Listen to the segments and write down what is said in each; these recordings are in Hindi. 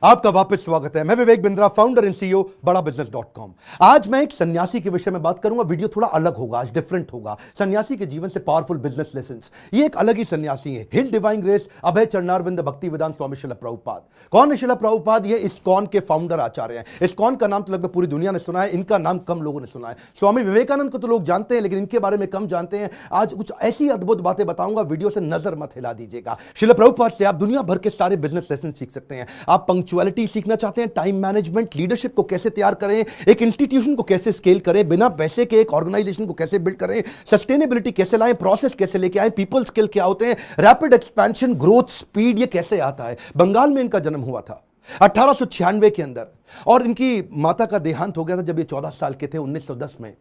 आपका वापस स्वागत है। मैं Vivek Bindra, founder and CEO बड़ा बिजनेस.com। आज मैं एक सन्यासी के विषय में बात करूंगा। वीडियो थोड़ा अलग होगा, आज डिफरेंट होगा। सन्यासी के जीवन से पावरफुल बिजनेस लेसंस। ये एक अलग ही सन्यासी है। हिल डिवाइन ग्रेस अभय चरणारविंद भक्ति वेदांत स्वामी श्रील प्रभुपाद। कौन है श्रील प्रभुपाद? ये इस्कॉन के फाउंडर आचार्य हैं। इस्कॉन का नाम तो लगभग पूरी दुनिया ने सुना है, इनका नाम कम लोगों ने सुना है। स्वामी विवेकानंद को तो लोग जानते हैं, लेकिन इनके बारे में कम जानते हैं। आज कुछ ऐसी अद्भुत बातें बताऊंगा, वीडियो से नजर मत हिला दीजिएगा। श्रील प्रभुपाद से आप दुनिया भर के सारे बिजनेस लेसन सीख सकते हैं। आप पंक्चुअलिटी सीखना चाहते हैं, टाइम मैनेजमेंट, लीडरशिप को कैसे तैयार करें, एक इंस्टीट्यूशन को कैसे स्केल करें, बिना पैसे के एक ऑर्गेनाइजेशन को कैसे बिल्ड करें, सस्टेनेबिलिटी कैसे लाएं, प्रोसेस कैसे लेके आए, पीपल स्किल क्या होते हैं, रैपिड एक्सपेंशन, ग्रोथ, स्पीड, ये कैसे आता है। बंगाल में इनका जन्म हुआ था 1896 के अंदर, और इनकी माता का देहांत हो गया था जब ये 14 साल के थे, 1910 में।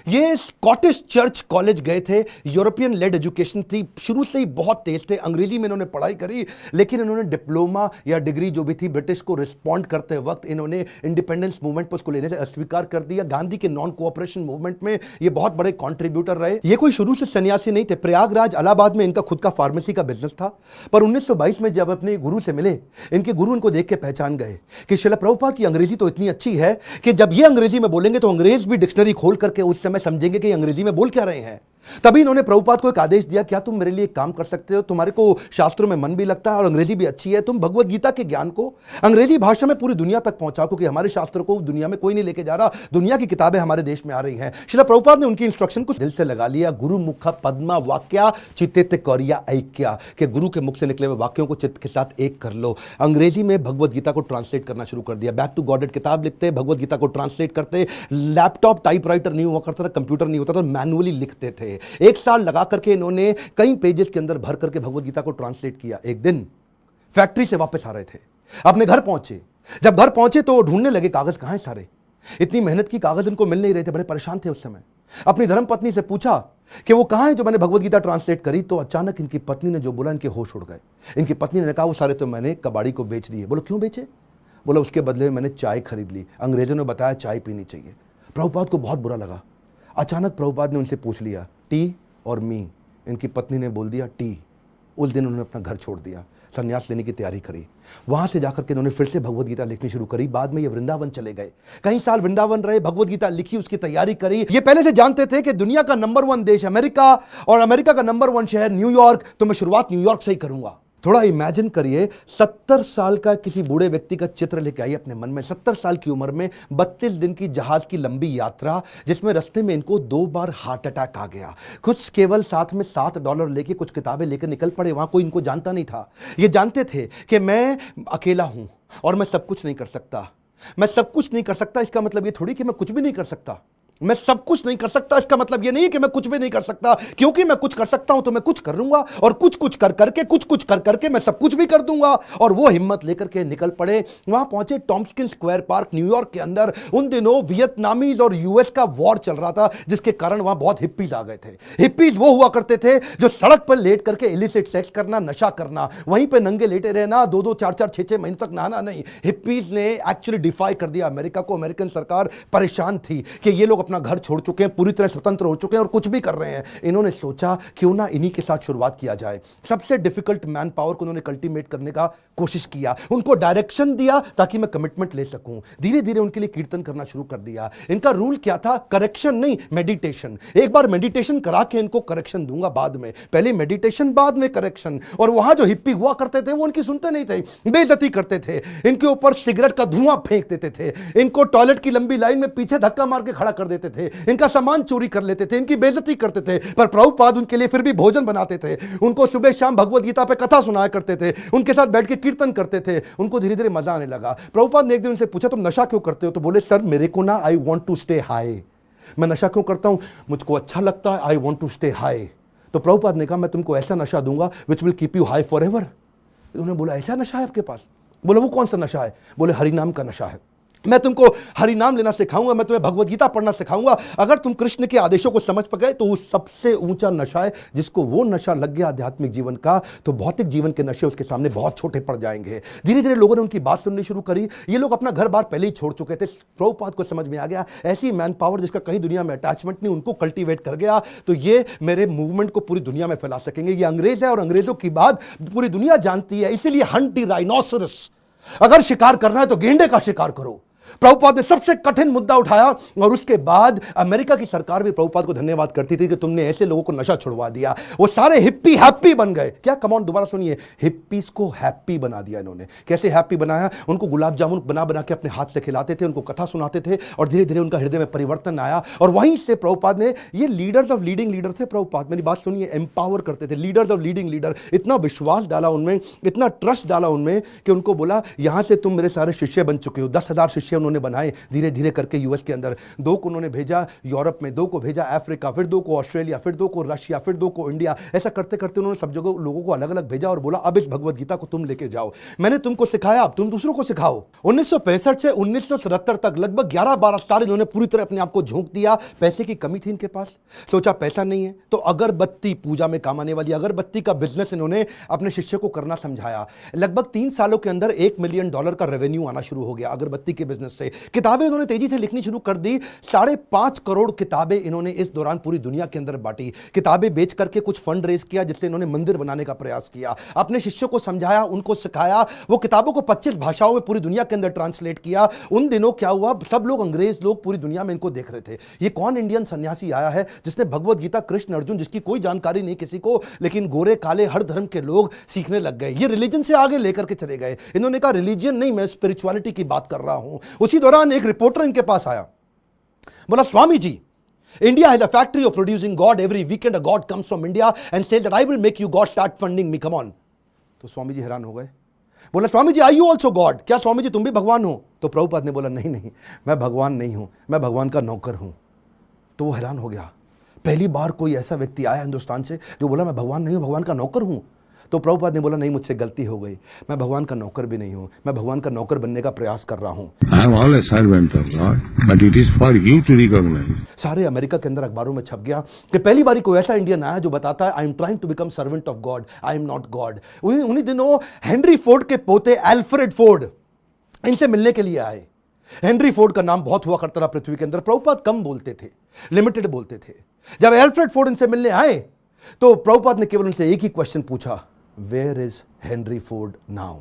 ये स्कॉटिश चर्च कॉलेज गए थे। यूरोपियन लेड एजुकेशन थी, शुरू से ही बहुत तेज थे। अंग्रेजी में इन्होंने पढ़ाई करी, लेकिन इन्होंने डिप्लोमा या डिग्री जो भी थी ब्रिटिश को रिस्पॉन्ड करते वक्त इन्होंने इंडिपेंडेंस मूवमेंट पर उसको लेने से अस्वीकार कर दिया। गांधी के नॉन कोऑपरेशन मूवमेंट में ये बहुत बड़े कॉन्ट्रीब्यूटर रहे। ये कोई शुरू से सन्यासी नहीं थे। प्रयागराज इलाहाबाद में इनका खुद का फार्मेसी का बिजनेस था, पर 1922 में जब अपने गुरु से मिले, इनके गुरु इनको देख के पहचान गए कि श्रील प्रभुपाद की अंग्रेजी तो इतनी अच्छी है कि जब ये अंग्रेजी में बोलेंगे तो अंग्रेज भी डिक्शनरी खोल करके उस समय समझेंगे कि अंग्रेजी में बोल क्या रहे हैं। तभी इन्होंने प्रभुपाद को एक आदेश दिया, क्या तुम मेरे लिए एक काम कर सकते हो? तुम्हारे को शास्त्रों में मन भी लगता है और अंग्रेजी भी अच्छी है, तुम भगवत गीता के ज्ञान को अंग्रेजी भाषा में पूरी दुनिया तक पहुंचाओ, क्योंकि हमारे शास्त्रों को दुनिया में कोई नहीं लेके जा रहा। दुनिया की किताबें हमारे देश में आ रही हैं। श्रील प्रभुपाद ने उनकी इंस्ट्रक्शन को दिल से लगा लिया। गुरु मुख पद्मा वाक्या चित्ते कौरिया ऐक्या, के गुरु के मुख से निकले हुए वाक्यों को चित्त के साथ एक कर लो। अंग्रेजी में भगवत गीता को ट्रांसलेट करना शुरू कर दिया। बैक टू गॉडेड किताब लिखते, भगवत गीता को ट्रांसलेट करते। लैपटॉप टाइपराइटर नहीं हुआ करता था, कंप्यूटर नहीं होता था, मैनुअली लिखते थे। एक साल लगा करके इन्होंने कई पेजेस के अंदर भर करके भगवत गीता को ट्रांसलेट किया। एक दिन फैक्ट्री से वापस आ रहे थे, अपने घर पहुंचे। जब घर पहुंचे तो ढूंढने लगे कागज कहां हैं सारे। इतनी मेहनत की, कागज इनको मिल नहीं रहे थे, बड़े परेशान थे उस समय। अपनी धर्मपत्नी से पूछा कि वो कहां है जो मैंने भगवत गीता ट्रांसलेट करी। तो अचानक इनकी पत्नी ने जो बोला, इनके होश उड़ गए। इनकी पत्नी ने कहा, वो सारे तो मैंने कबाड़ी को बेच दिए। बोलो क्यों बेचे? बोला उसके बदले में मैंने चाय खरीद ली, अंग्रेजों ने बताया चाय पीनी चाहिए। प्रभुपाद को बहुत बुरा लगा। अचानक प्रभुपाद ने उनसे पूछ लिया, टी और मी? इनकी पत्नी ने बोल दिया टी। उस दिन उन्होंने अपना घर छोड़ दिया, संन्यास लेने की तैयारी करी। वहां से जाकर के इन्होंने फिर से भगवत गीता लिखनी शुरू करी। बाद में ये वृंदावन चले गए, कई साल वृंदावन रहे, भगवत गीता लिखी, उसकी तैयारी करी। ये पहले से जानते थे कि दुनिया का नंबर 1 देश अमेरिका और अमेरिका का नंबर 1 शहर न्यूयॉर्क, तो मैं शुरुआत न्यूयॉर्क से ही करूंगा। थोड़ा इमेजिन करिए, 70 साल का किसी बूढ़े व्यक्ति का चित्र लेके आइए अपने मन में। 70 साल की उम्र में 32 दिन की जहाज की लंबी यात्रा, जिसमें रास्ते में इनको 2 बार हार्ट अटैक आ गया। कुछ केवल साथ में $7 लेके कुछ किताबें लेकर निकल पड़े। वहां कोई इनको जानता नहीं था। ये जानते थे कि मैं अकेला हूं और मैं सब कुछ नहीं कर सकता। मैं सब कुछ नहीं कर सकता, इसका मतलब ये थोड़ी कि मैं कुछ भी नहीं कर सकता। मैं सब कुछ नहीं कर सकता, इसका मतलब यह नहीं कि मैं कुछ भी नहीं कर सकता, क्योंकि मैं कुछ कर सकता हूं तो मैं कुछ कर लूंगा, और कुछ कुछ कर करके मैं सब कुछ भी कर दूंगा। और वो हिम्मत लेकर के निकल पड़े। वहां पहुंचे टॉम्स्किन स्क्वायर पार्क न्यूयॉर्क के अंदर। उन दिनों वियतनामीज और यूएस का वॉर चल रहा था, जिसके कारण वहां बहुत हिप्पीज आ गए थे। हिप्पीज वो हुआ करते थे जो सड़क पर लेट करके इलिसिट सेक्स करना, नशा करना, वहीं पर नंगे लेटे रहना, 2-2, 4-4, 6-6 महीने तक नहाना नहीं। हिप्पीज ने एक्चुअली डिफाई कर दिया अमेरिका को। अमेरिकन सरकार परेशान थी कि ये लोग अपना घर छोड़ चुके हैं, पूरी तरह स्वतंत्र हो चुके हैं और कुछ भी कर रहे हैं। इन्होंने सोचा क्यों ना इन्हीं के साथ शुरुआत किया जाए। सबसे डिफिकल्ट मैन पावर को उन्होंने कल्टीमेट करने का कोशिश किया, उनको डायरेक्शन दिया ताकि मैं कमिटमेंट ले सकूं। धीरे धीरे उनके लिए कीर्तन करना शुरू कर दिया। इनका रूल क्या था? करेक्शन नहीं, मेडिटेशन। एक बार मेडिटेशन करा के इनको करेक्शन दूंगा बाद में, पहले मेडिटेशन बाद में करेक्शन। और वहां जो हिप्पी हुआ करते थे वो उनकी सुनते नहीं थे, बेइज्जती करते थे, इनके ऊपर सिगरेट का धुआं फेंक देते थे, इनको टॉयलेट की लंबी लाइन में पीछे धक्का मार के खड़ा कर देते थे, इनका सामान चोरी कर लेते थे, इनकी बेइज्जती करते थे। पर प्रभुपाद उनके लिए फिर भी भोजन बनाते थे, उनको सुबह शाम भगवत गीता पे कथा सुनाया करते थे, उनके साथ बैठ के कीर्तन करते थे। उनको धीरे धीरे मजा आने लगा। प्रभुपाद ने एक दिन उनसे पूछा, तुम नशा क्यों करते हो? तो बोले, सर मेरे को ना, I want to stay high. मैं नशा क्यों करता हूं? मुझको अच्छा लगता है, I want to stay high. तो प्रभुपाद ने कहा, मैं तुमको ऐसा नशा दूंगा which will keep you high forever. उन्होंने बोला, ऐसा नशा है आपके पास? बोले, वो कौन सा नशा है? बोले, हरिनाम का नशा है। मैं तुमको हरि नाम लेना सिखाऊंगा, मैं तुम्हें भगवत गीता पढ़ना सिखाऊंगा। अगर तुम कृष्ण के आदेशों को समझ पाए तो वो सबसे ऊंचा नशा है। जिसको वो नशा लग गया आध्यात्मिक जीवन का, तो भौतिक जीवन के नशे उसके सामने बहुत छोटे पड़ जाएंगे। धीरे धीरे लोगों ने उनकी बात सुननी शुरू करी। ये लोग अपना घर बार पहले ही छोड़ चुके थे। प्रभुपाद को समझ में आ गया ऐसी मैन पावर जिसका कहीं दुनिया में अटैचमेंट नहीं, उनको कल्टीवेट कर गया तो ये मेरे मूवमेंट को पूरी दुनिया में फैला सकेंगे। ये अंग्रेज है और अंग्रेजों की बात पूरी दुनिया जानती है, इसीलिए हंट द राइनोसरस अगर शिकार करना है तो गेंडे का शिकार करो। प्रभुपाद ने सबसे कठिन मुद्दा उठाया और उसके बाद अमेरिका की सरकार भी प्रभुपाद को धन्यवाद करती थी कि तुमने ऐसे लोगों को नशा छुड़वा दिया। वो सारे हिप्पी हैप्पी बन गए। क्या, कम ऑन, दोबारा सुनिए, हिप्पीज को हैप्पी बना दिया इन्होंने। कैसे हैप्पी बनाया? उनको गुलाब जामुन बना बना के अपने हाथ से खिलाते थे, उनको कथा सुनाते थे और धीरे धीरे उनका हृदय में परिवर्तन आया। और वहीं से प्रभुपाद ने, ये लीडर्स ऑफ लीडिंग लीडर थे प्रभुपाद, मेरी बात सुनिए, एम्पावर करते थे, लीडर्स ऑफ लीडिंग लीडर। इतना विश्वास डाला उनमें, इतना ट्रस्ट डाला उनमें कि उनको बोला यहां से तुम मेरे सारे शिष्य बन चुके हो। 10,000 शिष्य उन्होंने बनाए धीरे धीरे करके यूएस के अंदर। 2 को उन्होंने भेजा यूरोप में, 2 को भेजा अफ्रीका, फिर 2 को ऑस्ट्रेलिया, फिर 2 को रशिया, फिर 2 को इंडिया। ऐसा करते करते उन्होंने सब जगह लोगों को अलग अलग भेजा और बोला अब इस भगवत गीता को तुम लेके जाओ। मैंने तुमको सिखाया, अब तुम दूसरों को सिखाओ। 1965 से 1977 तक लगभग 11-12 साल इन्होंने पूरी तरह अपने आप को झोंक दिया। पैसे की कमी थी इनके पास, सोचा पैसा नहीं है तो अगरबत्ती, पूजा में काम आने वाली अगरबत्ती का बिजनेस इन्होंने अपने शिष्य को करना समझाया। लगभग 3 सालों के अंदर $1 मिलियन का रेवेन्यू आना शुरू हो गया अगरबत्ती के बिजनेस से। किताबें इन्होंने तेजी से लिखनी शुरू कर दी। 5.5 करोड़ किताबें इन्होंने इस दौरान पूरी दुनिया के अंदर बांटी। किताबें बेच करके कुछ फंड रेज किया जिससे इन्होंने मंदिर बनाने का प्रयास किया। अपने शिष्यों को समझाया, उनको सिखाया। वो किताबों को 25 भाषाओं में पूरी दुनिया के अंदर ट्रांसलेट किया। उन दिनों क्या हुआ, सब लोग, अंग्रेज लोग पूरी दुनिया में इनको देख रहे थे। ये कौन इंडियन सन्यासी आया है जिसने भगवत गीता, कृष्ण अर्जुन, जिसकी कोई जानकारी नहीं किसी को, लेकिन गोरे काले हर धर्म के लोग सीखने लग गए। ये रिलीजन से आगे लेकर के चले गए। इन्होंने कहा रिलीजन नहीं, मैं स्पिरिचुअलिटी की बात कर रहा हूं। उसी दौरान एक रिपोर्टर इनके पास आया, बोला Swami ji, India has a factory of producing God. Every weekend a God comes from India and says that I will make you God, start funding me, come on. तो स्वामी जी हैरान हो गए। बोला Swami ji, are you also God? क्या स्वामी जी तुम भी भगवान हो? तो प्रभुपाद ने बोला नहीं नहीं, मैं भगवान नहीं हूं, मैं भगवान का नौकर हूं। तो वो हैरान हो गया। पहली बार कोई ऐसा व्यक्ति आया हिंदुस्तान से जो बोला मैं भगवान नहीं हूं, भगवान का नौकर हूं। तो प्रभुपाद ने बोला नहीं, मुझसे गलती हो गई, मैं भगवान का नौकर भी नहीं हूं, मैं भगवान का नौकर बनने का प्रयास कर रहा हूं। I am all a servant of God, but it is for you to recognize. सारे अमेरिका के अंदर अखबारों में छप गया कि पहली बारी कोई ऐसा इंडियन आया जो बताता है I am trying to become servant of God, I am not God. उन्हीं दिनों हेनरी फोर्ड के पोते एल्फ्रेड फोर्ड इनसे मिलने के लिए आए। हेनरी फोर्ड का नाम बहुत हुआ करता था पृथ्वी के अंदर। प्रभुपाद कम बोलते थे, लिमिटेड बोलते थे। जब एल्फ्रेड फोर्ड इनसे मिलने आए तो प्रभुपाद ने केवल उनसे एक ही क्वेश्चन पूछा, where is Henry Ford now?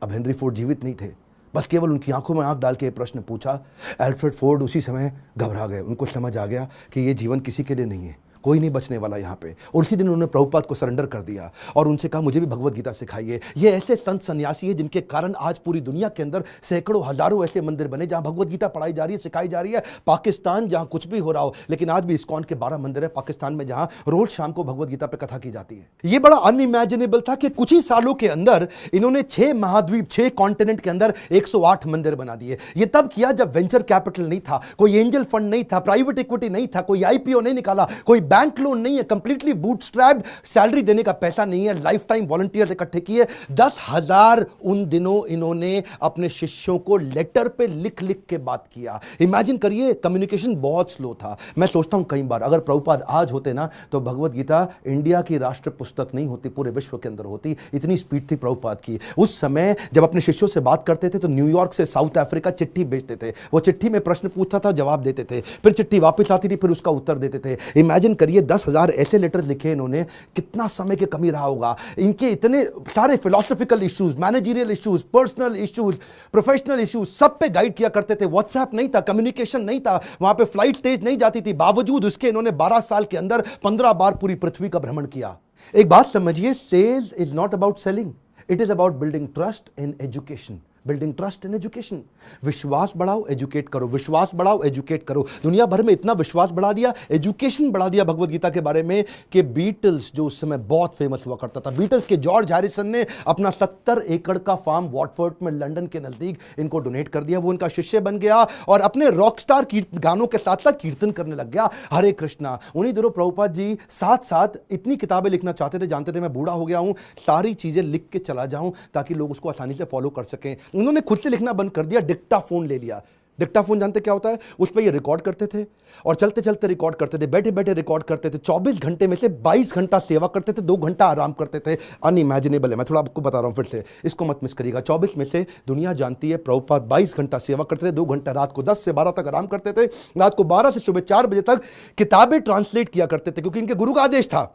अब हेनरी फोर्ड जीवित नहीं थे, बस केवल उनकी आंखों में आंख डाल के प्रश्न पूछा। एल्फ्रेड फोर्ड उसी समय घबरा गए। उनको समझ आ गया कि ये जीवन किसी के लिए नहीं है, कोई नहीं बचने वाला यहाँ पे। और उसी दिन उन्होंने प्रभुपाद को सरेंडर कर दिया और उनसे कहा मुझे भी भगवत गीता सिखाइए। ये ऐसे संत सन्यासी है जिनके कारण आज पूरी दुनिया के अंदर सैकड़ों हजारों ऐसे मंदिर बने जहां भगवत गीता पढ़ाई जा रही है, सिखाई जा रही है। पाकिस्तान जहां कुछ भी हो रहा हो, लेकिन आज भी इस्कॉन के 12 मंदिर है पाकिस्तान में जहां रोज शाम को भगवत गीता पे कथा की जाती है। ये बड़ा अनइमेजिनेबल था कि कुछ ही सालों के अंदर इन्होंने 6 महाद्वीप, 6 कॉन्टिनेंट के अंदर 108 मंदिर बना दिए। ये तब किया जब वेंचर कैपिटल नहीं था, कोई एंजल फंड नहीं था, प्राइवेट इक्विटी नहीं था, कोई आईपीओ नहीं निकाला, कोई बैंक लोन नहीं है, कंप्लीटली बूटस्ट्रैप्ड, सैलरी देने का पैसा नहीं है, लाइफ टाइम वॉलंटियर्स इकट्ठे किए। 10,000 उन दिनों इन्होंने अपने शिष्यों को लेटर पे लिख लिख के बात किया। इमेजिन करिए, कम्युनिकेशन बहुत स्लो था। मैं सोचता हूं कई बार अगर प्रभुपाद आज होते ना तो भगवत गीता इंडिया की राष्ट्र पुस्तक नहीं होती, पूरे विश्व के अंदर होती। इतनी स्पीड थी प्रभुपाद की। उस समय जब अपने शिष्यों से बात करते थे तो न्यूयॉर्क से साउथ अफ्रीका चिट्ठी भेजते थे। वो चिट्ठी में प्रश्न पूछता था, जवाब देते थे, फिर चिट्ठी वापस आती थी, फिर उसका उत्तर देते थे। इमेजिन करिए 10,000 ऐसे लेटर लिखे इन्होंने, कितना समय की कमी रहा होगा। इनके इतने सारे philosophical issues, managerial issues, personal issues, professional issues, सब पे गाइड किया करते थे। व्हाट्सएप नहीं था, कम्युनिकेशन नहीं था, वहां पे फ्लाइट तेज नहीं जाती थी। बावजूद उसके इन्होंने 12 साल के अंदर 15 बार पूरी पृथ्वी का भ्रमण किया। एक बात समझिए, sales is not about selling, it is about building trust in education. Building trust in education. विश्वास बढ़ाओ, एजुकेट करो, विश्वास बढ़ाओ, एजुकेट करो। दुनिया भर में इतना विश्वास बढ़ा दिया, एजुकेशन बढ़ा दिया भगवत गीता के बारे में कि बीटल्स, जो उस समय बहुत फेमस हुआ करता था, बीटल्स के जॉर्ज हैरिसन ने अपना 70 एकड़ का फार्म वॉटफोर्ड में लंदन के नजदीक इनको डोनेट कर दिया। वो उनका शिष्य बन गया और अपने रॉकस्टार गानों के साथ साथ कीर्तन करने लग गया, हरे कृष्णा। उन्हीं दिनों प्रभुपाद जी साथ साथ इतनी किताबें लिखना चाहते थे, जानते थे मैं बूढ़ा हो गया हूं, सारी चीजें लिख के चला जाऊं ताकि लोग उसको आसानी से फॉलो कर सकें। उन्होंने खुद से लिखना बंद कर दिया, डिक्टाफोन ले लिया। डिक्टाफोन जानते क्या होता है? उस पर ये रिकॉर्ड करते थे और चलते चलते रिकॉर्ड करते थे, बैठे बैठे रिकॉर्ड करते थे। 24 घंटे में से 22 घंटा सेवा करते थे, 2 घंटा आराम करते थे। अनइमेजिनेबल है, मैं थोड़ा आपको बता रहा हूं फिर से, इसको मत मिस करिएगा। 24 में से दुनिया जानती है प्रभुपाद 22 घंटा सेवा करते थे, 2 घंटा रात को 10 से 12 तक आराम करते थे, रात को 12 से सुबह 4 बजे तक किताबें ट्रांसलेट किया करते थे, क्योंकि इनके गुरु का आदेश था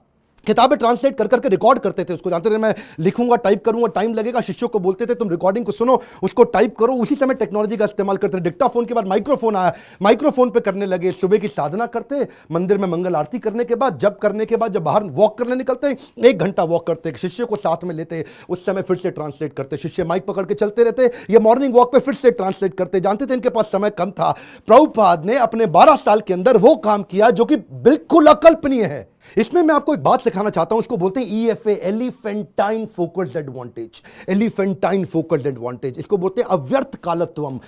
किताबें ट्रांसलेट कर करके रिकॉर्ड करते थे उसको, जानते थे मैं लिखूंगा टाइप करूंगा टाइम लगेगा, शिष्यों को बोलते थे तुम रिकॉर्डिंग को सुनो उसको टाइप करो। उसी समय टेक्नोलॉजी का इस्तेमाल करते थे। डिक्टाफोन के बाद माइक्रोफोन आया, माइक्रोफोन पे करने लगे। सुबह की साधना करते, मंदिर में मंगल आरती करने के बाद, जब करने के बाद जब बाहर वॉक करने निकलते 1 घंटा वॉक करते, शिष्य को साथ में लेते, उस समय फिर से ट्रांसलेट करते, शिष्य माइक पकड़ के चलते रहते, ये मॉर्निंग वॉक पे फिर से ट्रांसलेट करते। जानते थे इनके पास समय कम था। प्रभुपाद ने अपने 12 साल के अंदर वो काम किया जो कि बिल्कुल अकल्पनीय है। इसमें मैं आपको एक बात सिखाना चाहता हूं, इसको बोलते हैं EFA, elephantine focused advantage. Elephantine focused advantage, इसको बोलते हैं अव्यर्थ कालत्वम।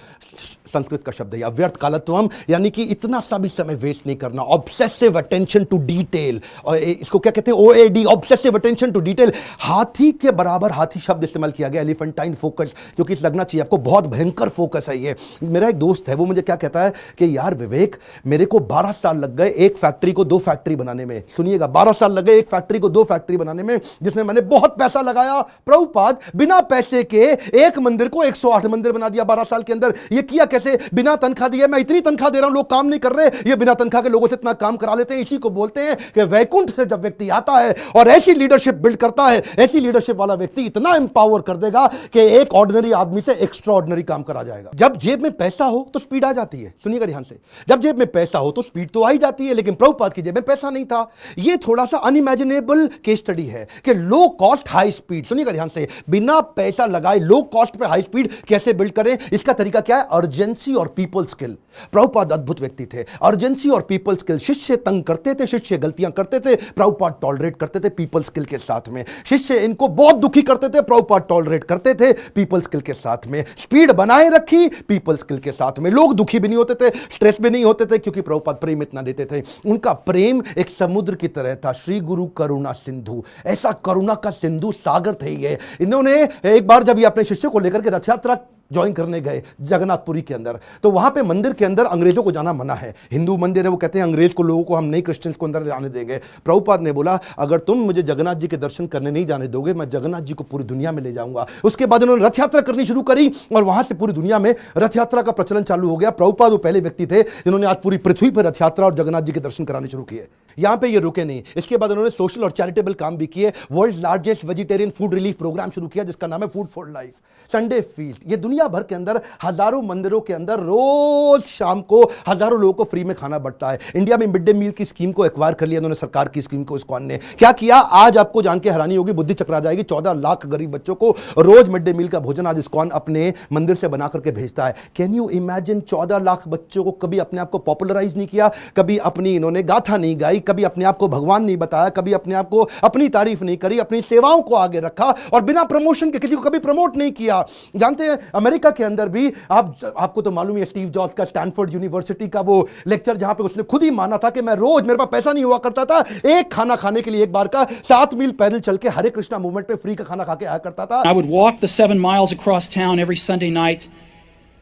संस्कृत का शब्द है अव्यर्थ कालत्वम, यानी कि इतना सा भी समय वेस्ट नहीं करना, ऑब्सेसिव अटेंशन टू डिटेल। और इसको क्या कहते हैं OAD, obsessive attention to detail. हाथी के बराबर हाथी शब्द इस्तेमाल किया गया एलिफेंटाइन फोकस, क्योंकि लगना चाहिए आपको बहुत भयंकर फोकस है ये। मेरा एक दोस्त है, वो मुझे क्या कहता है कि यार विवेक, मेरे को 12 साल लग गए एक फैक्ट्री को 2 फैक्ट्री बनाने में। सुनिएगा, 12 साल लगे एक फैक्ट्री को 2 फैक्ट्री बनाने में, जिसमें मैंने बहुत पैसा लगाया। प्रभुपाद बिना पैसे के एक मंदिर को 108 मंदिर बना दिया 12 साल के अंदर। ये किया कैसे? बिना तनख्वाह दिए। मैं इतनी तनख्वाह दे रहा हूं, लोग काम नहीं कर रहे, ये बिना तनख्वाह के लोगों से इतना काम करा लेते हैं। इसी को बोलते हैं कि वैकुंठ से जब व्यक्ति आता है और ऐसी लीडरशिप बिल्ड करता है, ऐसी लीडरशिप वाला व्यक्ति इतना एम्पावर कर देगा कि एक ऑर्डिनरी आदमी से एक्स्ट्रा ऑर्डिनरी काम करा जाएगा। जब जेब में पैसा हो तो स्पीड आ जाती है। सुनिएगा ध्यान से, जब जेब में पैसा हो तो स्पीड तो आ ही जाती है, लेकिन प्रभुपाद की जेब में पैसा नहीं था। ये थोड़ा सा अनइमेजिनेबल केस स्टडी है कि लो कॉस्ट हाई स्पीड। सुनिएगा ध्यान से, बिना पैसा लगाए लो कॉस्ट पे हाई स्पीड कैसे बिल्ड करें? इसका तरीका क्या है? अर्जेंसी और पीपल स्किल। प्रभुपाद अद्भुत व्यक्ति थे। अर्जेंसी और पीपल स्किल। शिष्य तंग करते थे, शिष्य गलतियां करते थे, प्रभुपाद टॉलरेट करते थे पीपल स्किल के साथ में। शिष्य इनको बहुत दुखी करते थे, प्रभुपाद टॉलरेट करते थे पीपल स्किल के साथ में। स्पीड बनाए रखी पीपल स्किल के साथ में। लोग दुखी भी नहीं होते थे, स्ट्रेस भी नहीं होते थे, क्योंकि प्रभुपाद प्रेम इतना देते थे। उनका प्रेम एक समुद्र की तरह था। श्री गुरु करुणा सिंधु, ऐसा करुणा का सिंधु सागर थे ये। इन्होंने एक बार जब ये अपने शिष्यों को लेकर के रथ यात्रा ज्वाइन करने गए जगन्नाथपुरी के अंदर, तो वहां पे मंदिर के अंदर अंग्रेजों को जाना मना है। हिंदू मंदिर है, वो कहते हैं अंग्रेज को, लोगों को हम नहीं क्रिश्चियंस को अंदर जाने देंगे। प्रभुपाद ने बोला अगर तुम मुझे जगन्नाथ जी के दर्शन करने नहीं जाने दोगे, मैं जगन्नाथ जी को पूरी दुनिया में ले जाऊंगा। उसके बाद उन्होंने रथ यात्रा करनी शुरू करी और वहां से पूरी दुनिया में रथ यात्रा का प्रचलन चालू हो गया। प्रभुपाद वो पहले व्यक्ति थे जिन्होंने आज पूरी पृथ्वी पर रथ यात्रा और जगन्नाथ जी के दर्शन कराने शुरू किए। यहां पे ये रुके नहीं, इसके बाद उन्होंने सोशल और चैरिटेबल काम भी किए। World largest vegetarian food relief programme शुरू किया जिसका नाम है food for life. Sunday feast, ये दुनिया भर के अंदर हजारों मंदिरों के अंदर रोज शाम को हजारों लोगों को फ्री में खाना बढ़ता है। इंडिया में मिड डे मील की स्कीम को एक्वायर कर लिया उन्होंने, सरकार की स्कीम को इस्कॉन ने। क्या किया आज आपको जान के हैरानी होगी, बुद्धि चकरा जाएगी। 14 लाख गरीब बच्चों को रोज मिड डे मील का भोजन आज इस्कॉन अपने मंदिर से बना करके भेजता है। Can you imagine? 14 लाख बच्चों को कभी अपने आप को पॉपुलराइज नहीं किया, कभी अपनी इन्होंने गाथा नहीं गाई, कभी अपने आप को भगवान नहीं बताया, कभी अपने आप को अपनी तारीफ नहीं करी, अपनी सेवाओं को आगे रखा और बिना प्रमोशन के किसी को कभी प्रमोट नहीं किया। जानते हैं अमेरिका के अंदर भी आपको तो मालूम है स्टीव जॉब्स का स्टैनफोर्ड यूनिवर्सिटी का वो लेक्चर जहां पे उसने खुद ही माना था कि मैं रोज, मेरे पास पैसा नहीं हुआ करता था, एक खाना खाने के लिए एक बार का 7 मील पैदल चल के हरे कृष्णा मूवमेंट पे फ्री का खाना खा के आया करता था। I would walk the 7 miles across town every Sunday night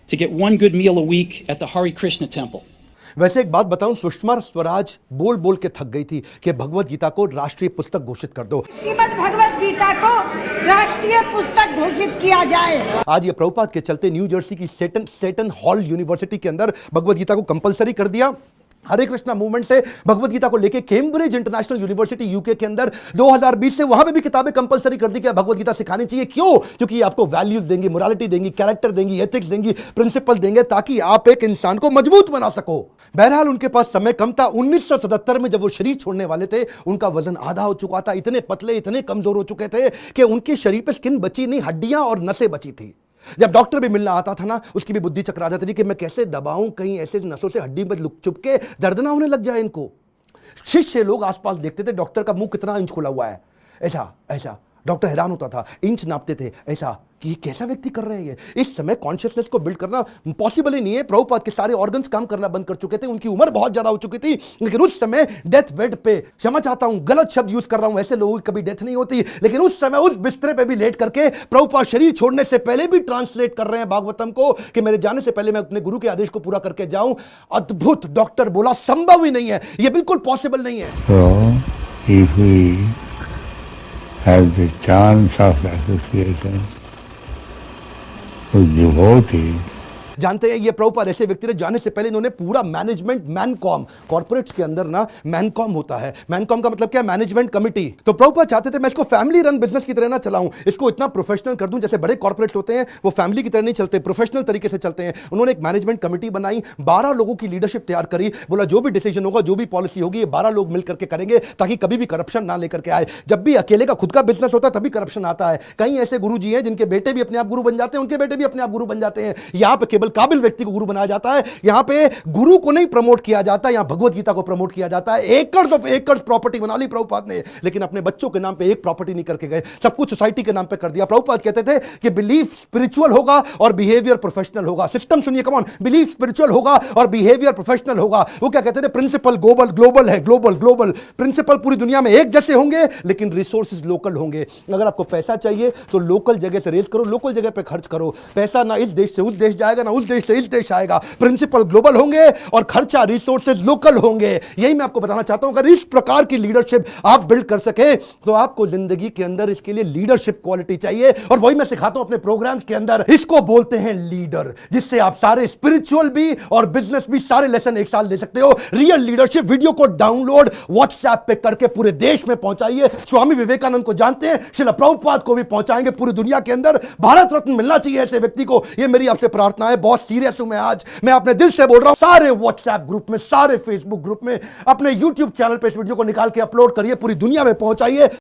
to get 1 good meal a week at the Hare Krishna temple. वैसे एक बात बताऊं, सुषमा स्वराज बोल बोल के थक गई थी कि भगवत गीता को राष्ट्रीय पुस्तक घोषित कर दो, श्रीमद् भगवत गीता को राष्ट्रीय पुस्तक घोषित किया जाए। आज ये प्रभुपाद के चलते न्यू जर्सी की सेटन हॉल यूनिवर्सिटी के अंदर भगवत गीता को कंपलसरी कर दिया। हरे कृष्णा मूवमेंट से भगवत गीता को लेके कैम्ब्रिज इंटरनेशनल यूनिवर्सिटी यूके के अंदर 2020 से वहां पे भी किताबें कंपलसरी कर दी कि भगवत गीता सिखानी चाहिए। क्यों? क्योंकि ये आपको वैल्यूज देंगी, मोरालिटी देंगी, कैरेक्टर देंगी, एथिक्स देंगी, प्रिंसिपल देंगे, ताकि आप एक इंसान को मजबूत बना सको। बहरहाल उनके पास समय कम था। 1977 में जब वो शरीर छोड़ने वाले थे, उनका वजन आधा हो चुका था, इतने पतले, इतने कमजोर हो चुके थे कि उनके शरीर पे स्किन बची नहीं, हड्डियां और नसें बची थी। जब डॉक्टर भी मिलना आता था ना, उसकी भी बुद्धि चकरा जाती थी कि मैं कैसे दबाऊं, कहीं ऐसे नसों से हड्डी में लुक चुप के दर्द ना होने लग जाए इनको। शिष्य लोग आसपास देखते थे डॉक्टर का मुंह कितना इंच खुला हुआ है, ऐसा ऐसा। डॉक्टर हैरान होता था, इंच नापते थे ऐसा कि ये कैसा व्यक्ति कर रहे हैं ये। इस समय कॉन्शियसनेस को बिल्ड करना पॉसिबल ही नहीं है। प्रभुपाद के सारे ऑर्गन्स काम करना बंद कर चुके थे, उनकी उम्र बहुत ज्यादा हो चुकी थी, लेकिन उस समय डेथ बेड पे, क्षमा चाहता हूं गलत शब्द यूज कर रहा हूं, ऐसे लोगों की कभी डेथ नहीं होती, लेकिन उस समय उस बिस्तरे पे भी लेट करके प्रभुपाद शरीर छोड़ने से पहले भी ट्रांसलेट कर रहे हैं भागवतम को कि मेरे जाने से पहले मैं अपने गुरु के आदेश को पूरा करके जाऊं। अद्भुत। डॉक्टर बोला संभव ही नहीं है, यह बिल्कुल पॉसिबल नहीं है। So, if we have the chance of association with devotees, जानते हैं ये प्रभुपाद ऐसे व्यक्ति थे, जाने से पहले इन्होंने पूरा मैनेजमेंट मैनकॉम, कॉर्पोरेट्स के अंदर ना मैनकॉम होता है, मैनकॉम का मतलब क्या, मैनेजमेंट कमिटी। तो प्रभुपाद चाहते थे मैं इसको फैमिली रन बिजनेस की तरह ना चलाऊं, इसको इतना प्रोफेशनल कर दूं, जैसे बड़े कॉर्पोरेट्स होते हैं वो फैमिली की तरह नहीं चलते, प्रोफेशनल तरीके से चलते हैं। उन्होंने एक मैनेजमेंट कमिटी बनाई, 12 लोगों की लीडरशिप तैयार करी, बोला जो भी डिसीजन होगा, जो भी पॉलिसी होगी, ये 12 लोग मिलकर के करेंगे, ताकि कभी भी करप्शन ना लेकर के आए। जब भी अकेले का खुद का बिजनेस होता है तभी करप्शन आता है। कई ऐसे गुरुजी हैं जिनके बेटे भी अपने आप गुरु बन जाते हैं, उनके बेटे भी अपने आप गुरु बन जाते हैं। यहां पे केवल काबिल व्यक्ति को गुरु बनाया जाता है, यहां पे गुरु को नहीं प्रमोट किया जाता, यहां भगवत गीता को प्रमोट किया जाता है। एकर्स ऑफ एकर्स प्रॉपर्टी बना ली प्रभुपाद ने, लेकिन अपने बच्चों के नाम पे एक प्रॉपर्टी नहीं करके गए, सब कुछ सोसाइटी के नाम पे कर दिया। प्रभुपाद कहते थे कि बिलीफ स्पिरिचुअल होगा और बिहेवियर प्रोफेशनल होगा। सिस्टम सुनिए, कम ऑन, बिलीफ स्पिरिचुअल होगा और बिहेवियर प्रोफेशनल होगा। वो क्या कहते थे, प्रिंसिपल ग्लोबल है, ग्लोबल प्रिंसिपल पूरी दुनिया में एक जैसे होंगे, लेकिन रिसोर्सेज लोकल होंगे। अगर आपको पैसा चाहिए तो लोकल जगह से रेज करो, लोकल जगह पे खर्च करो। पैसा ना इस देश से उस देश जाएगा, ना उस देश से इस देश आएगा। प्रिंसिपल ग्लोबल होंगे और खर्चा रिसोर्सेज लोकल होंगे। यही मैं आपको बताना चाहता हूं। अगर इस प्रकार की लीडरशिप आप बिल्ड कर सके तो आपको जिंदगी के अंदर इसके लिए लीडरशिप क्वालिटी चाहिए, और वही मैं सिखाता हूं अपने प्रोग्राम्स के अंदर। इसको बोलते हैं लीडर, जिससे आप सारे स्पिरिचुअल भी और बिजनेस भी सारे लेसन एक साल ले सकते हो। रियल लीडरशिप वीडियो को डाउनलोड व्हाट्सएप पे करके पूरे देश में पहुंचाइए। स्वामी विवेकानंद को जानते हैं, श्रील प्रभुपाद को भी पहुंचाएंगे पूरी दुनिया के अंदर। भारत रत्न मिलना चाहिए ऐसे व्यक्ति को, ये मेरी आपसे प्रार्थना है। बहुत सीरियस हूं मैं आज, मैं अपने दिल से बोल रहा हूं। सारे व्हाट्सएप ग्रुप में, सारे फेसबुक ग्रुप में, अपने यूट्यूब चैनल पे इस वीडियो को निकाल के अपलोड करिए, पूरी दुनिया में पहुंचाइए।